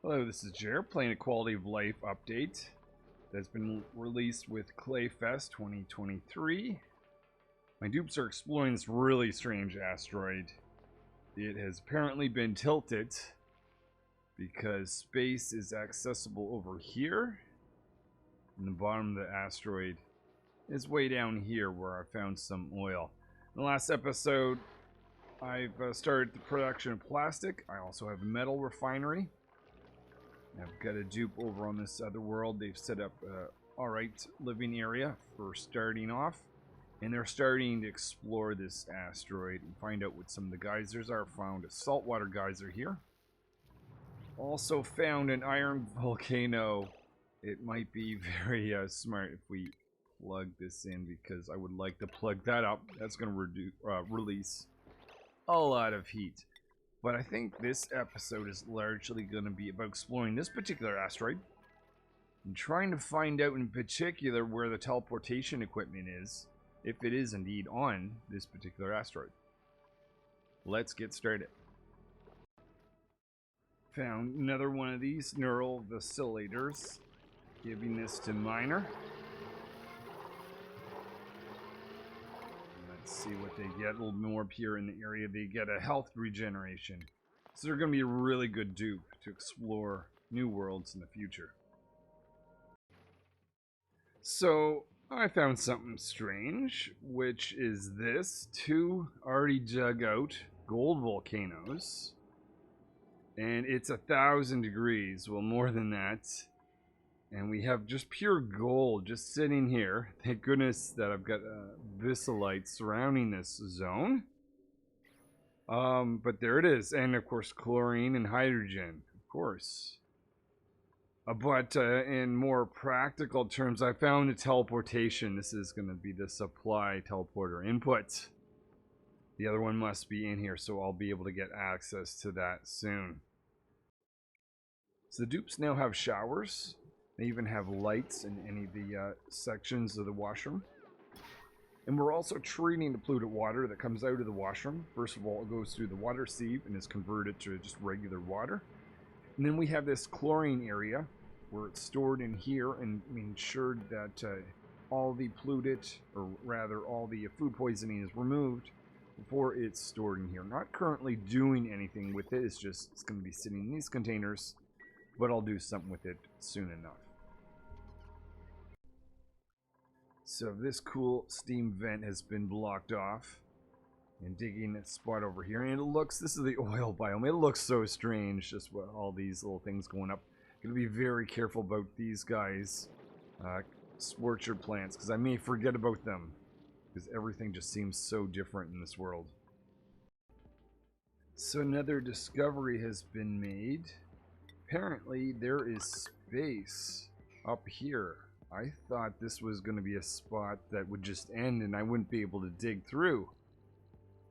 Hello, this is Jer playing a quality of life update that's been released with Klei Fest 2023. My dupes are exploring this really strange asteroid. It has apparently been tilted because space is accessible over here, and the bottom of the asteroid is way down here where I found some oil. In the last episode, I've started the production of plastic. I also have a metal refinery. I've got a dupe over on this other world. They've set up a alright living area for starting off. And they're starting to explore this asteroid and find out what some of the geysers are. Found a saltwater geyser here. Also found an iron volcano. It might be very smart if we plug this in, because I would like to plug that up. That's going to release a lot of heat. But I think this episode is largely going to be about exploring this particular asteroid and trying to find out in particular where the teleportation equipment is, if it is indeed on this particular asteroid. Let's get started. Found another one of these neural vacillators. Giving this to Miner. See what they get. A little more up here in the area. They get a health regeneration. So they're going to be a really good dupe to explore new worlds in the future. So I found something strange, which is this. Two already dug out gold volcanoes. And it's 1,000 degrees. Well, more than that. And we have just pure gold just sitting here. Thank goodness that I've got viscolites surrounding this zone. But there it is. And of course, chlorine and hydrogen. Of course. But in more practical terms, I found a teleportation. This is going to be the supply teleporter input. The other one must be in here, so I'll be able to get access to that soon. So the dupes now have showers. They even have lights in any of the sections of the washroom. And we're also treating the polluted water that comes out of the washroom. First of all, it goes through the water sieve and is converted to just regular water. And then we have this chlorine area where it's stored in here, and we ensured that all the polluted, or rather all the food poisoning is removed before it's stored in here. Not currently doing anything with it. It's going to be sitting in these containers, but I'll do something with it soon enough. So this cool steam vent has been blocked off, and digging that spot over here, and it looks, this is the oil biome. It looks so strange, just with all these little things going up. Gonna be very careful about these guys, scorcher plants, because I may forget about them, because everything just seems so different in this world. So another discovery has been made. Apparently there is space up here. I thought this was going to be a spot that would just end and I wouldn't be able to dig through,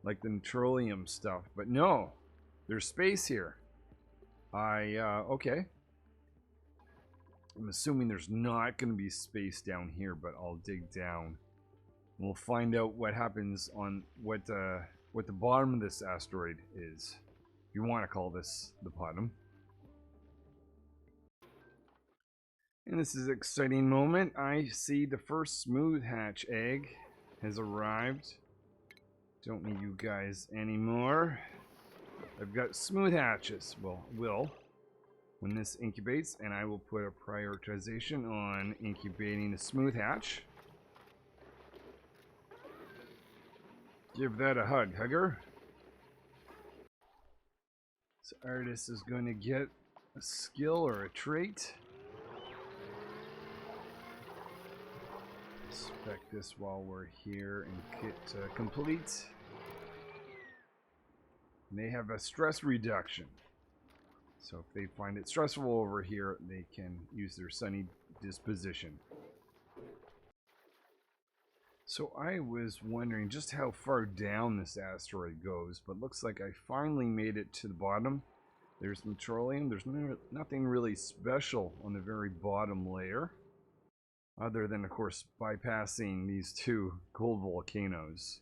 like the petroleum stuff, but no, there's space here. Okay. I'm assuming there's not going to be space down here, but I'll dig down. We'll find out what happens on what the bottom of this asteroid is, if you want to call this the bottom. And this is an exciting moment. I see the first smooth hatch egg has arrived. Don't need you guys anymore. I've got smooth hatches. Well, when this incubates, and I will put a prioritization on incubating the smooth hatch. Give that a hug, hugger. So Artist is going to get a skill or a trait. Inspect this while we're here and kit complete. And they have a stress reduction. So if they find it stressful over here, they can use their sunny disposition. So I was wondering just how far down this asteroid goes, but looks like I finally made it to the bottom. There's petroleum. There's nothing really special on the very bottom layer, other than, of course, bypassing these two gold volcanoes.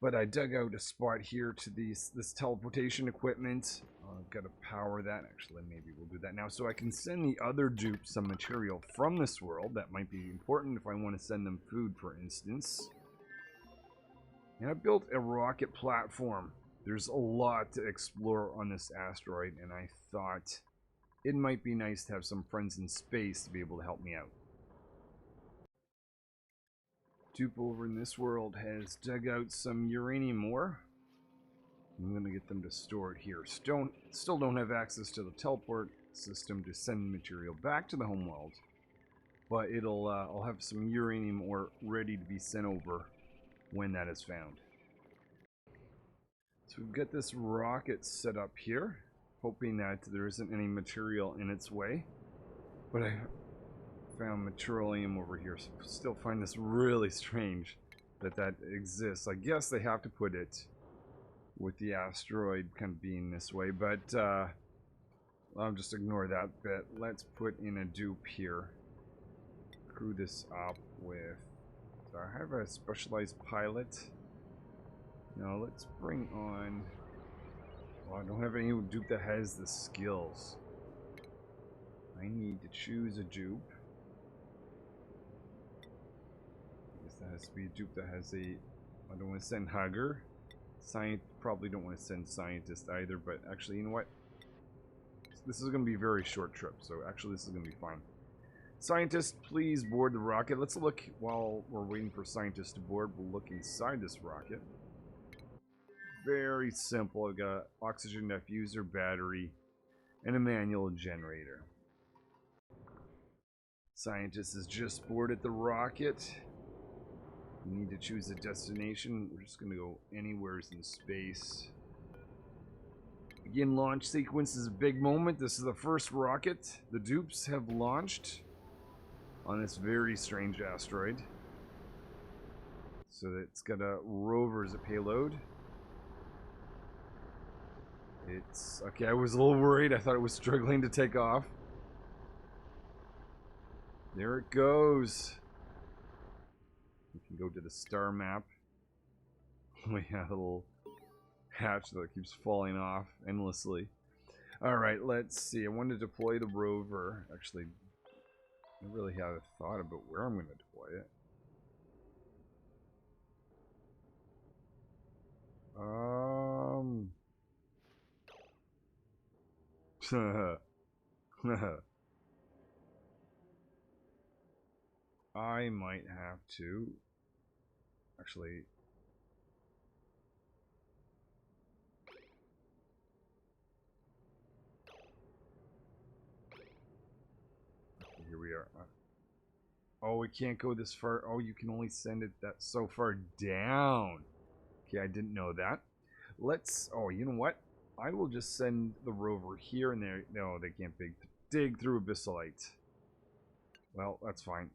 But I dug out a spot here to this teleportation equipment. I've got to power that. Actually, maybe we'll do that now. So I can send the other dupes some material from this world. That might be important if I want to send them food, for instance. And I built a rocket platform. There's a lot to explore on this asteroid, and I thought it might be nice to have some friends in space to be able to help me out. Dupe over in this world has dug out some uranium ore. I'm going to get them to store it here. Still don't have access to the teleport system to send material back to the homeworld, but I'll have some uranium ore ready to be sent over when that is found. So we've got this rocket set up here, hoping that there isn't any material in its way, but I found petroleum over here, so still find this really strange that exists. I guess they have to put it with the asteroid kind of being this way, but I'll just ignore that bit. Let's put in a dupe here. Crew this up with... Do I have a specialized pilot? No, let's bring on... Well, I don't have any dupe that has the skills. I need to choose a dupe. That has to be a dupe that has a... I don't want to send Hugger. Probably don't want to send Scientist either, but actually, you know what? This is going to be a very short trip, so actually this is going to be fine. Scientist, please board the rocket. Let's look, while we're waiting for Scientist to board, we'll look inside this rocket. Very simple. I've got an oxygen diffuser, battery, and a manual generator. Scientist has just boarded the rocket. We need to choose a destination. We're just going to go anywhere in space. Again, launch sequence is a big moment. This is the first rocket the dupes have launched on this very strange asteroid. So it's got a rover as a payload. It's... Okay, I was a little worried. I thought it was struggling to take off. There it goes. We can go to the star map. We have a little hatch that keeps falling off endlessly. Alright, let's see. I want to deploy the rover. Actually, I really haven't thought about where I'm going to deploy it. I might have to... Actually... Here we are. Oh, we can't go this far. Oh, you can only send it that so far down. Okay, I didn't know that. Let's... Oh, you know what? I will just send the rover here and there. No, they can't dig through abyssalite. Well, that's fine.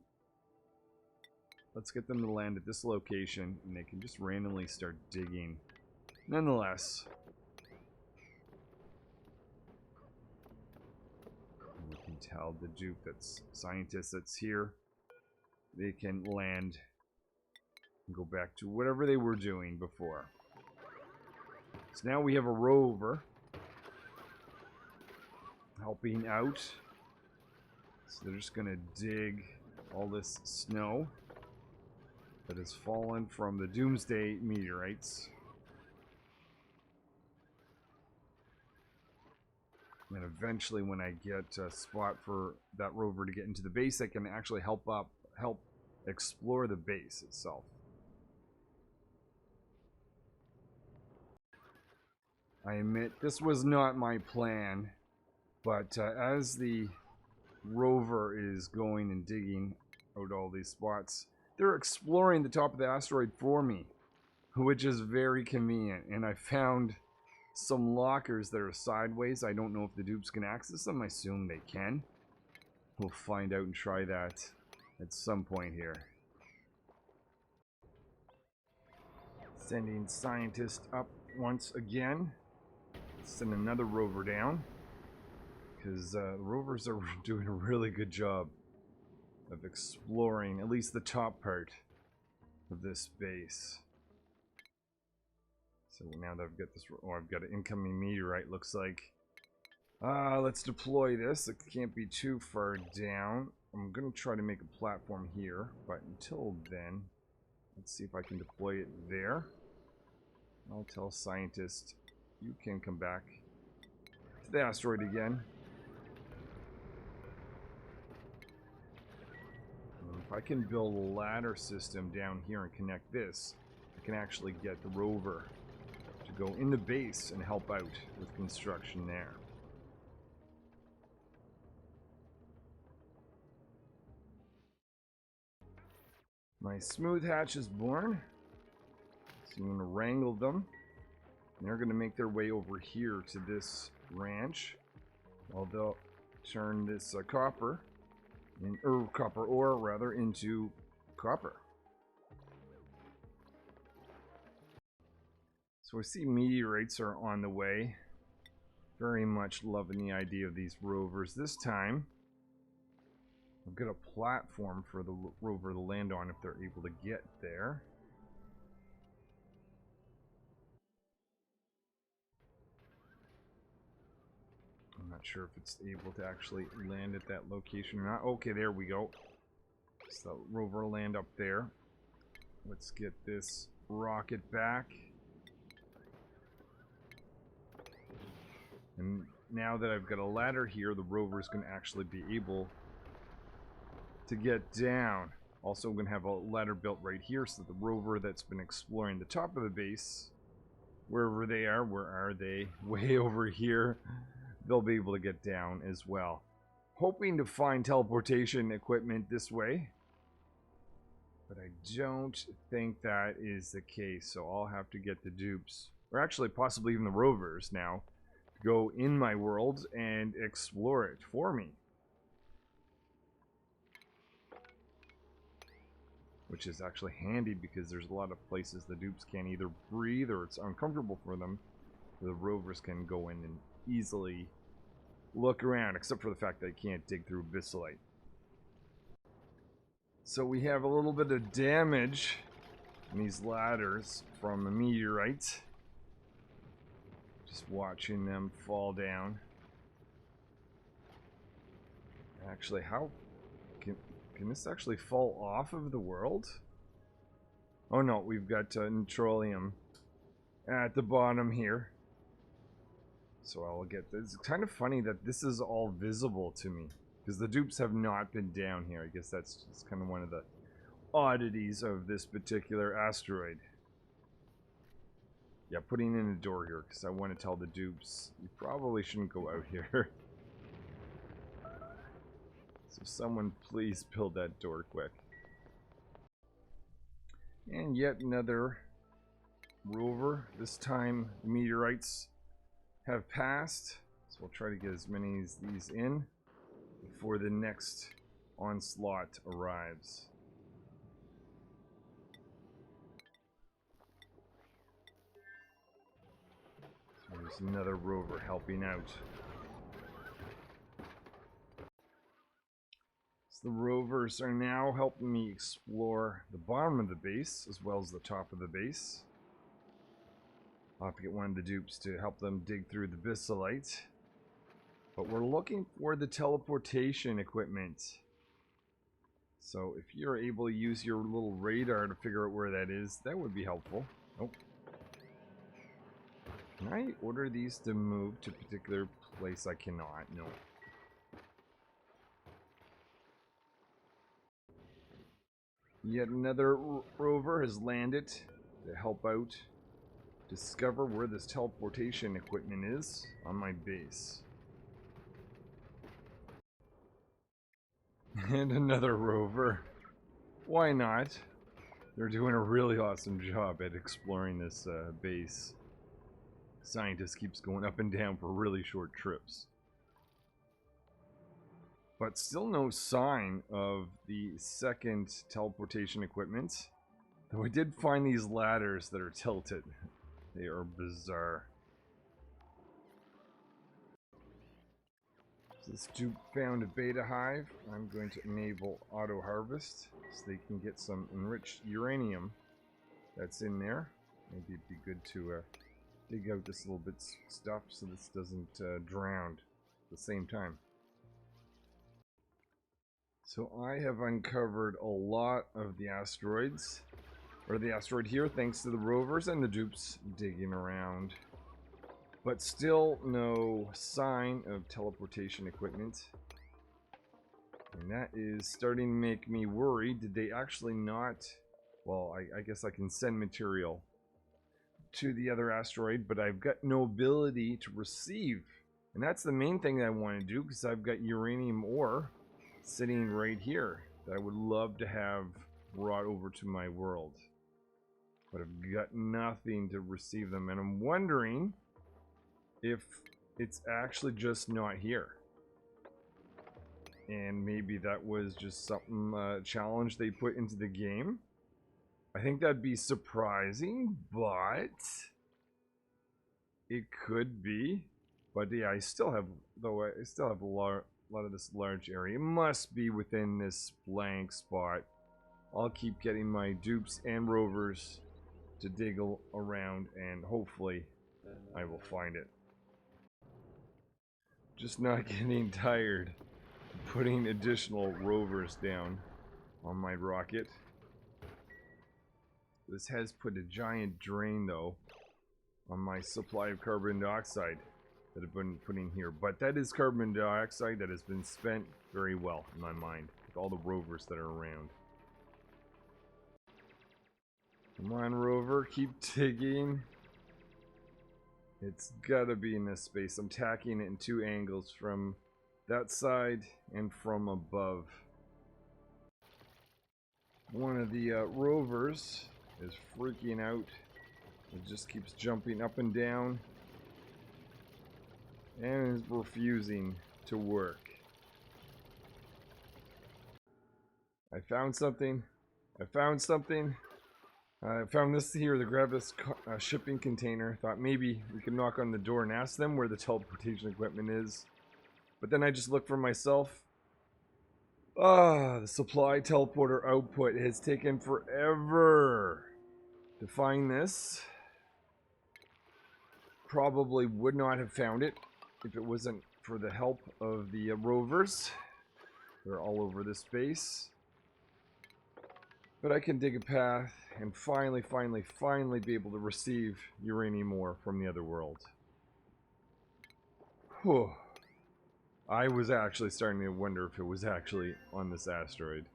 Let's get them to land at this location, and they can just randomly start digging. Nonetheless, we can tell the dupe that's scientist that's here. They can land and go back to whatever they were doing before. So now we have a rover helping out. So they're just gonna dig all this snow that has fallen from the Doomsday meteorites. And eventually, when I get a spot for that rover to get into the base, I can actually help explore the base itself. I admit, this was not my plan, but as the rover is going and digging out all these spots, they're exploring the top of the asteroid for me, which is very convenient. And I found some lockers that are sideways. I don't know if the dupes can access them. I assume they can. We'll find out and try that at some point here. Sending scientists up once again. Send another rover down, because the rovers are doing a really good job of exploring at least the top part of this base. So now that I've got this, oh, I've got an incoming meteorite, looks like. Let's deploy this. It can't be too far down. I'm going to try to make a platform here, but until then, let's see if I can deploy it there. I'll tell scientists, you can come back to the asteroid again. And if I can build a ladder system down here and connect this, I can actually get the rover to go in the base and help out with construction there. My smooth hatch is born, so I'm going to wrangle them. And they're going to make their way over here to this ranch, while they'll turn this copper ore rather into copper. So I see meteorites are on the way. Very much loving the idea of these rovers. This time I've got a platform for the rover to land on if they're able to get there. I'm not sure if it's able to actually land at that location or not. Okay, there we go. So the rover will land up there. Let's get this rocket back. And now that I've got a ladder here, the rover's going to actually be able to get down. Also, I'm going to have a ladder built right here so the rover that's been exploring the top of the base, wherever they are, where are they? Way over here. They'll be able to get down as well. Hoping to find teleportation equipment this way, but I don't think that is the case, so I'll have to get the dupes, or actually possibly even the rovers now, to go in my world and explore it for me. Which is actually handy because there's a lot of places the dupes can't either breathe or it's uncomfortable for them. The rovers can go in and easily look around, except for the fact they can't dig through abyssalite. So we have a little bit of damage in these ladders from a meteorite. Just watching them fall down. Actually, how can this actually fall off of the world? Oh no, we've got neutronium at the bottom here. So I'll get this. It's kind of funny that this is all visible to me, because the dupes have not been down here. I guess that's just kind of one of the oddities of this particular asteroid. Yeah, putting in a door here, because I want to tell the dupes, you probably shouldn't go out here. So someone please build that door quick. And yet another rover. This time the meteorites have passed. So we'll try to get as many of these in before the next onslaught arrives. So there's another rover helping out. The rovers are now helping me explore the bottom of the base as well as the top of the base. I'll have to get one of the dupes to help them dig through the abyssalite. But we're looking for the teleportation equipment. So if you're able to use your little radar to figure out where that is, that would be helpful. Oh. Can I order these to move to a particular place? I cannot. No. Yet another rover has landed to help out discover where this teleportation equipment is on my base. And another rover. Why not? They're doing a really awesome job at exploring this base. Scientist keeps going up and down for really short trips. But still no sign of the second teleportation equipment. Though I did find these ladders that are tilted. They are bizarre. This dupe found a beta hive. I'm going to enable auto harvest so they can get some enriched uranium that's in there. Maybe it'd be good to dig out this little bit stuff so this doesn't drown at the same time. So I have uncovered a lot of the asteroids, or the asteroid here, thanks to the rovers and the dupes digging around. But still no sign of teleportation equipment. And that is starting to make me worry. Did they actually not... Well, I guess I can send material to the other asteroid, but I've got no ability to receive. And that's the main thing that I want to do, because I've got uranium ore sitting right here that I would love to have brought over to my world. But I've got nothing to receive them, and I'm wondering if it's actually just not here. And maybe that was just something, challenge they put into the game. I think that'd be surprising, but it could be. But yeah, I still have a lot of this large area. It must be within this blank spot. I'll keep getting my dupes and rovers to dig around, and hopefully I will find it. Just not getting tired of putting additional rovers down on my rocket. This has put a giant drain, though, on my supply of carbon dioxide that I've been putting here. But that is carbon dioxide that has been spent very well, in my mind, with all the rovers that are around. Come on, rover, keep digging. It's gotta be in this space. I'm tacking it in 2 angles, from that side and from above. One of the rovers is freaking out. It just keeps jumping up and down and is refusing to work. I found something. I found this here, the Gravis shipping container. Thought maybe we could knock on the door and ask them where the teleportation equipment is. But then I just looked for myself. The supply teleporter output has taken forever to find this. Probably would not have found it if it wasn't for the help of the rovers. They're all over this base. But I can dig a path and finally be able to receive uranium ore from the other world. Whew. I was actually starting to wonder if it was actually on this asteroid.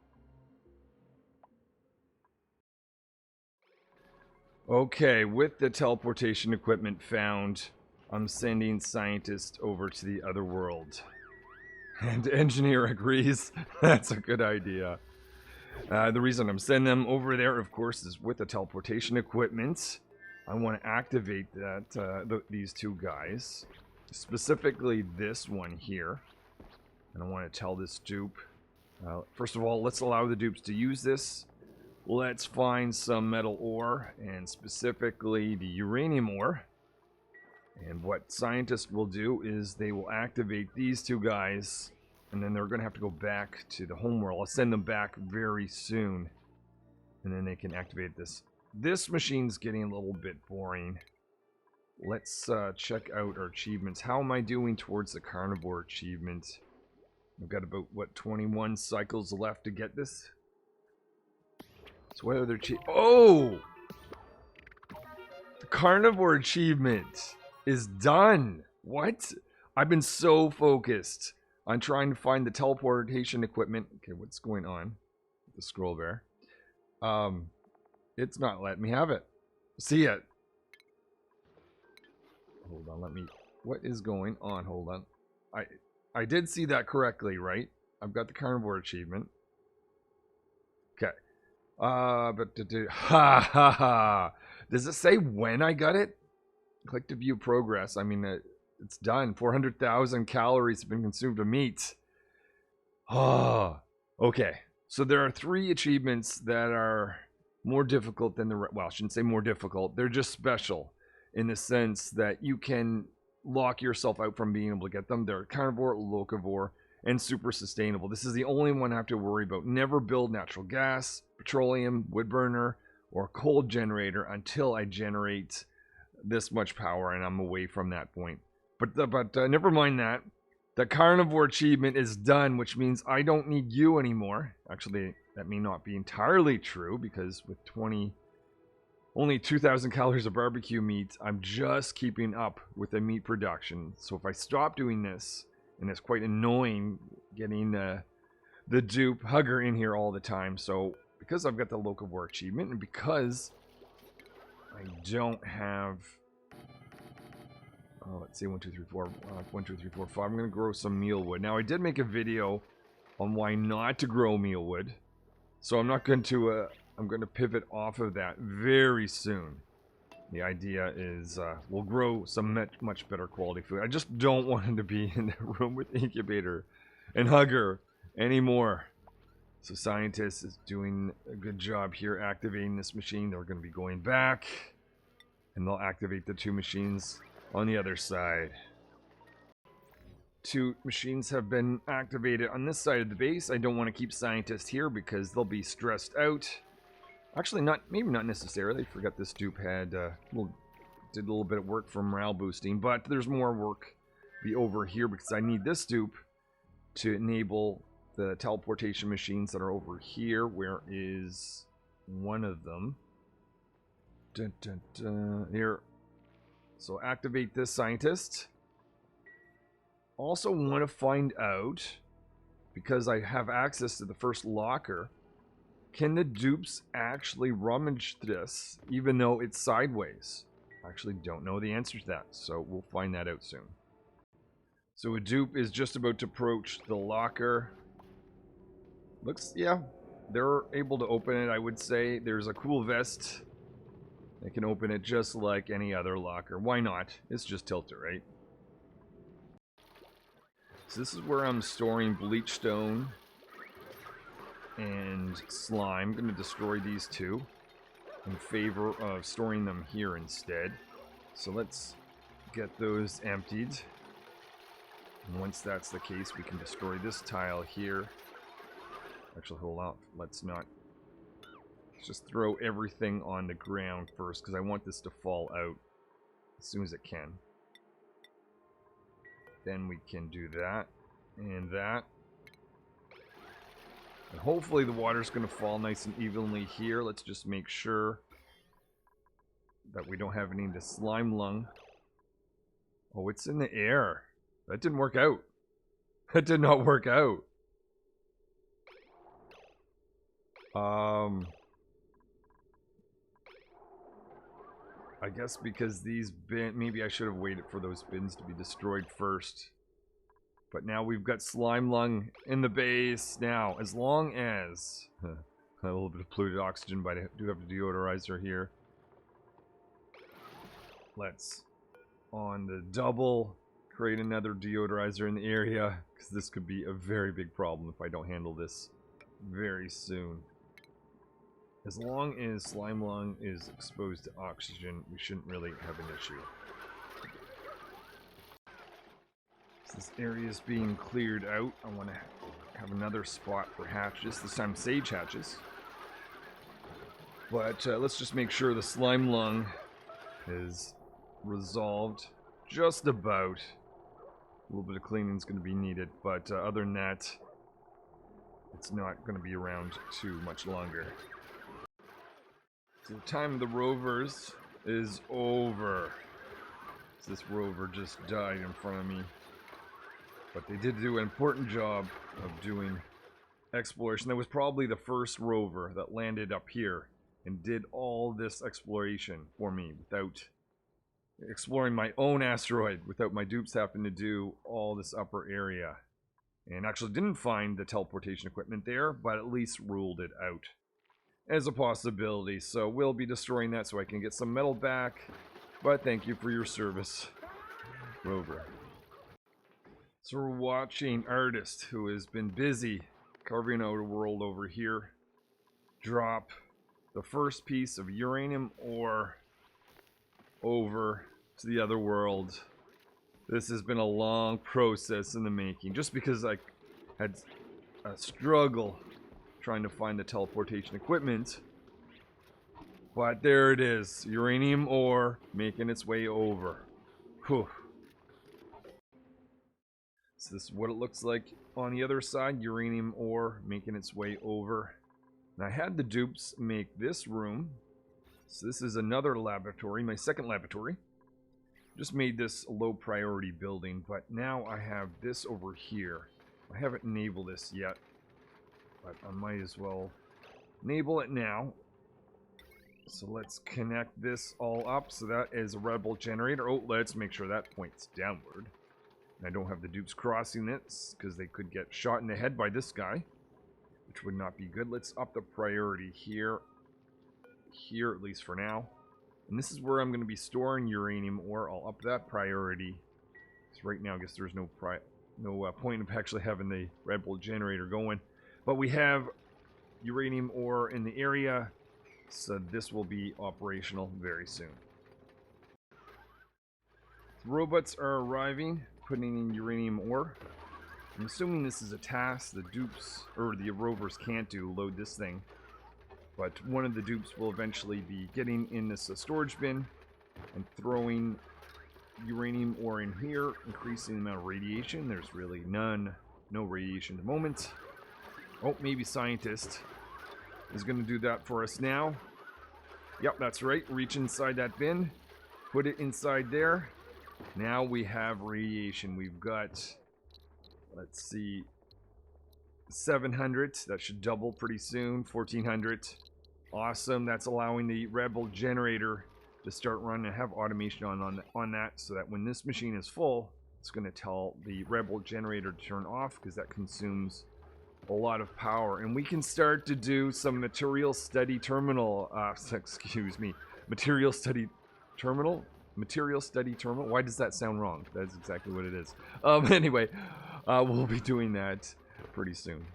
Okay, with the teleportation equipment found, I'm sending scientists over to the other world. And engineer agrees. That's a good idea. The reason I'm sending them over there, of course, is with the teleportation equipment. I want to activate these 2 guys. Specifically this one here. And I want to tell this dupe. First of all, let's allow the dupes to use this. Let's find some metal ore, and specifically the uranium ore. And what scientists will do is they will activate these 2 guys, and then they're going to have to go back to the homeworld. I'll send them back very soon, and then they can activate this. This machine's getting a little bit boring. Let's check out our achievements. How am I doing towards the carnivore achievement? I've got about, what, 21 cycles left to get this? So what other oh! The carnivore achievement is done! What? I've been so focused on trying to find the teleportation equipment. Okay, what's going on with the scroll bear? It's not letting me have it. See it. Hold on, let me... What is going on? Hold on. I did see that correctly, right? I've got the carnivore achievement. Okay. Ha ha ha. Does it say when I got it? Click to view progress. I mean, it's done. 400,000 calories have been consumed of meat. Oh, okay. So there are 3 achievements that are more difficult than the... Well, I shouldn't say more difficult. They're just special in the sense that you can lock yourself out from being able to get them. They're carnivore, locavore, and super sustainable. This is the only one I have to worry about. Never build natural gas, petroleum, wood burner, or coal generator until I generate this much power, and I'm away from that point. But never mind that. The carnivore achievement is done, which means I don't need you anymore. Actually, that may not be entirely true, because with only 2,000 calories of barbecue meat, I'm just keeping up with the meat production. So if I stop doing this, and it's quite annoying getting the dupe hugger in here all the time. So because I've got the locavore achievement, and because I don't have... Oh, let's see, 1, 2, 3, 4, 1, 2, 3, 4, 5. I'm going to grow some mealwood. Now, I did make a video on why not to grow mealwood. So I'm not going to, I'm going to pivot off of that very soon. The idea is we'll grow some much better quality food. I just don't want him to be in the room with the incubator and hugger anymore. So scientist is doing a good job here activating this machine. They're going to be going back, and they'll activate the 2 machines on the other side. 2 machines have been activated on this side of the base. I don't want to keep scientists here because they'll be stressed out. Actually, maybe not necessarily. I forgot this dupe had did a little bit of work for morale boosting, but there's more work be over here because I need this dupe to enable the teleportation machines that are over here. Where is one of them? Dun, dun, dun. Here. So activate this scientist. Also want to find out, because I have access to the first locker, can the dupes actually rummage this even though it's sideways? I actually don't know the answer to that, so we'll find that out soon. So a dupe is just about to approach the locker. Looks, yeah, they're able to open it, I would say. There's a cool vest. They can open it just like any other locker. Why not? It's just tilted, right? So this is where I'm storing bleach stone and slime. I'm going to destroy these 2 in favor of storing them here instead. So let's get those emptied. And once that's the case, we can destroy this tile here. Actually, hold on. Let's just throw everything on the ground first, because I want this to fall out as soon as it can. Then we can do that and that. And hopefully the water's going to fall nice and evenly here. Let's just make sure that we don't have any of the slime lung. Oh, it's in the air. That didn't work out. That did not work out. I guess because these maybe I should have waited for those bins to be destroyed first. But now we've got slime lung in the base. Now, as long as a little bit of polluted oxygen, but I do have a deodorizer here. Let's, on the double, create another deodorizer in the area, because this could be a very big problem if I don't handle this very soon. As long as slime lung is exposed to oxygen, we shouldn't really have an issue. So this area is being cleared out. I want to have another spot for hatches, this time sage hatches. But let's just make sure the slime lung is resolved just about. A little bit of cleaning is going to be needed, but other than that, it's not going to be around too much longer. So the time of the Rovers is over. So this rover just died in front of me. But they did do an important job of doing exploration. That was probably the first rover that landed up here and did all this exploration for me without exploring my own asteroid, without my dupes having to do all this upper area. And actually didn't find the teleportation equipment there, but at least ruled it out as a possibility. So we'll be destroying that so I can get some metal back. But thank you for your service, rover. So we're watching Artist, who has been busy carving out a world over here, drop the first piece of uranium ore over to the other world. This has been a long process in the making, just because I had a struggle trying to find the teleportation equipment. But there it is. Uranium ore making its way over. Whew. So this is what it looks like on the other side. Uranium ore making its way over. And I had the dupes make this room. So this is another laboratory, my second laboratory. Just made this a low priority building, but now I have this over here. I haven't enabled this yet, but I might as well enable it now. So let's connect this all up. So that is a red bolt generator. Oh, let's make sure that points downward. I don't have the dupes crossing this because they could get shot in the head by this guy, which would not be good. Let's up the priority here. Here, at least for now. And this is where I'm going to be storing uranium ore. I'll up that priority. Because right now, I guess there's no point of actually having the red bolt generator going. But we have uranium ore in the area. So this will be operational very soon. The robots are arriving, putting in uranium ore. I'm assuming this is a task the dupes, or the rovers can't do, load this thing. But one of the dupes will eventually be getting in this storage bin and throwing uranium ore in here, increasing the amount of radiation. There's really no radiation at the moment. Oh, maybe scientist is going to do that for us now. Yep, that's right. Reach inside that bin. Put it inside there. Now we have radiation. We've got, let's see, 700. That should double pretty soon. 1400. Awesome. That's allowing the red bolt generator to start running and have automation on that, so that when this machine is full, it's going to tell the red bolt generator to turn off, because that consumes a lot of power. And we can start to do some material study terminal, material study terminal. Why does that sound wrong? That's exactly what it is. Anyway, we'll be doing that pretty soon.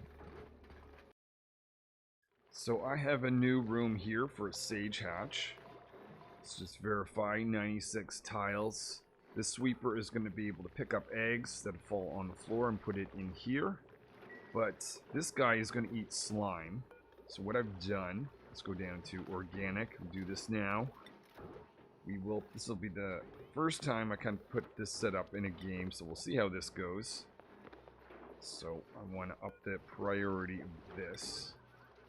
So I have a new room here for a sage hatch. Let's just verify 96 tiles. This sweeper is going to be able to pick up eggs that fall on the floor and put it in here. But this guy is going to eat slime. So what I've done, let's go down to organic. We'll do this now. This will be the first time I can put this setup in a game, so we'll see how this goes. So I want to up the priority of this,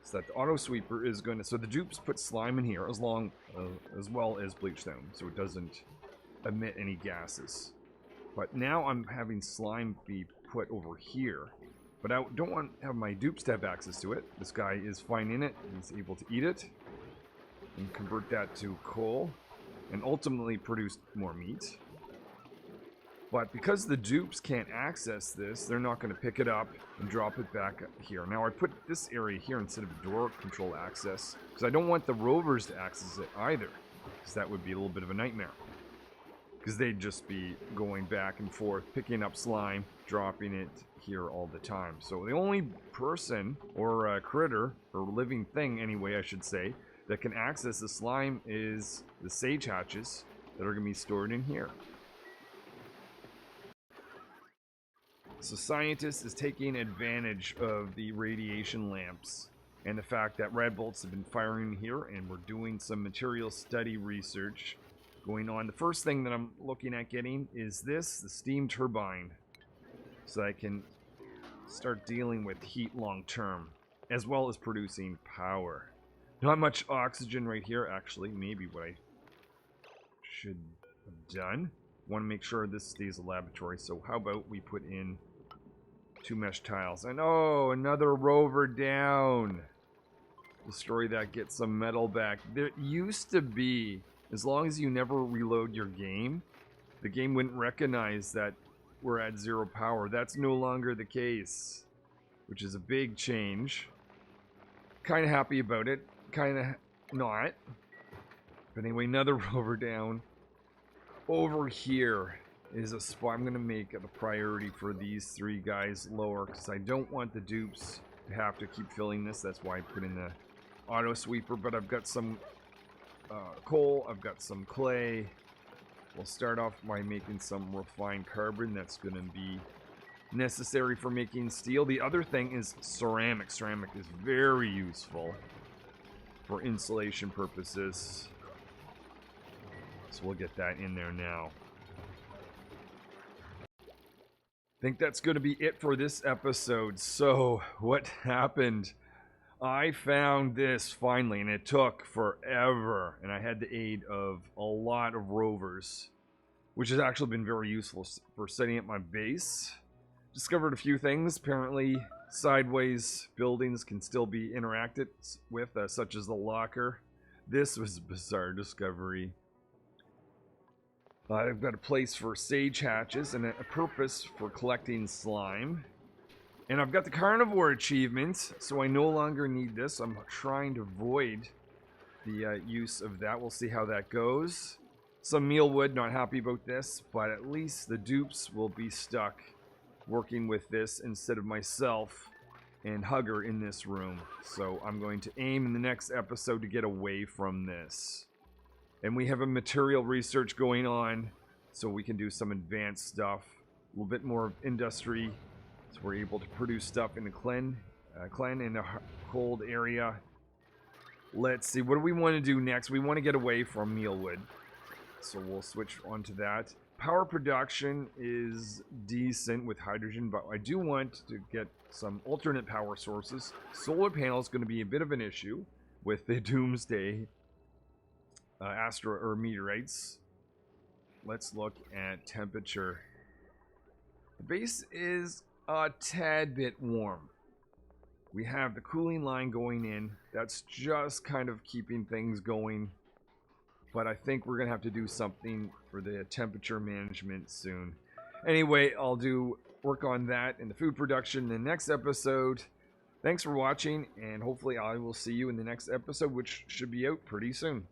so that the auto sweeper is going to. So the dupes put slime in here as well as bleachstone, so it doesn't emit any gases. But now I'm having slime be put over here. But I don't want to have my dupes to have access to it. This guy is fine in it. He's able to eat it and convert that to coal and ultimately produce more meat. But because the dupes can't access this, they're not going to pick it up and drop it back here. Now I put this area here instead of door control access, because I don't want the rovers to access it either, because that would be a little bit of a nightmare. Because they'd just be going back and forth, picking up slime, dropping it here all the time. So the only person, or critter, or living thing anyway, I should say, that can access the slime is the sage hatches that are going to be stored in here. So scientist is taking advantage of the radiation lamps and the fact that red bolts have been firing here, and we're doing some material study research going on. The first thing that I'm looking at getting is this, the steam turbine, so I can start dealing with heat long term, as well as producing power. Not much oxygen right here, actually. Maybe what I should have done. Want to make sure this stays a laboratory, so how about we put in 2 mesh tiles. And oh, another rover down. Destroy that, get some metal back. There used to be, as long as you never reload your game, the game wouldn't recognize that we're at 0 power. That's no longer the case, which is a big change. Kind of happy about it, kind of not. But anyway, another rover down. Over here is a spot I'm going to make a priority for these 3 guys lower, because I don't want the dupes to have to keep filling this. That's why I put in the auto sweeper. But I've got some coal, I've got some clay. We'll start off by making some refined carbon. That's going to be necessary for making steel. The other thing is ceramic. Ceramic is very useful for insulation purposes. So we'll get that in there now. I think that's going to be it for this episode. So, what happened? I found this finally, and it took forever, and I had the aid of a lot of rovers, which has actually been very useful for setting up my base. Discovered a few things. Apparently, sideways buildings can still be interacted with, such as the locker. This was a bizarre discovery. I've got a place for sage hatches and a purpose for collecting slime. And I've got the carnivore achievement, so I no longer need this. I'm trying to avoid the use of that. We'll see how that goes. Some mealwood, not happy about this, but at least the dupes will be stuck working with this instead of myself and Hugger in this room. So I'm going to aim in the next episode to get away from this. And we have a material research going on, so we can do some advanced stuff. A little bit more industry, so we're able to produce stuff in the Klei in a cold area. Let's see, what do we want to do next? We want to get away from mealwood, so we'll switch on to that. Power production is decent with hydrogen, but I do want to get some alternate power sources. Solar panel is going to be a bit of an issue with the Doomsday meteorites. Let's look at temperature. The base is a tad bit warm. We have the cooling line going in. That's just kind of keeping things going. But I think we're going to have to do something for the temperature management soon. Anyway, I'll work on that and the food production in the next episode. Thanks for watching, and hopefully I will see you in the next episode, which should be out pretty soon.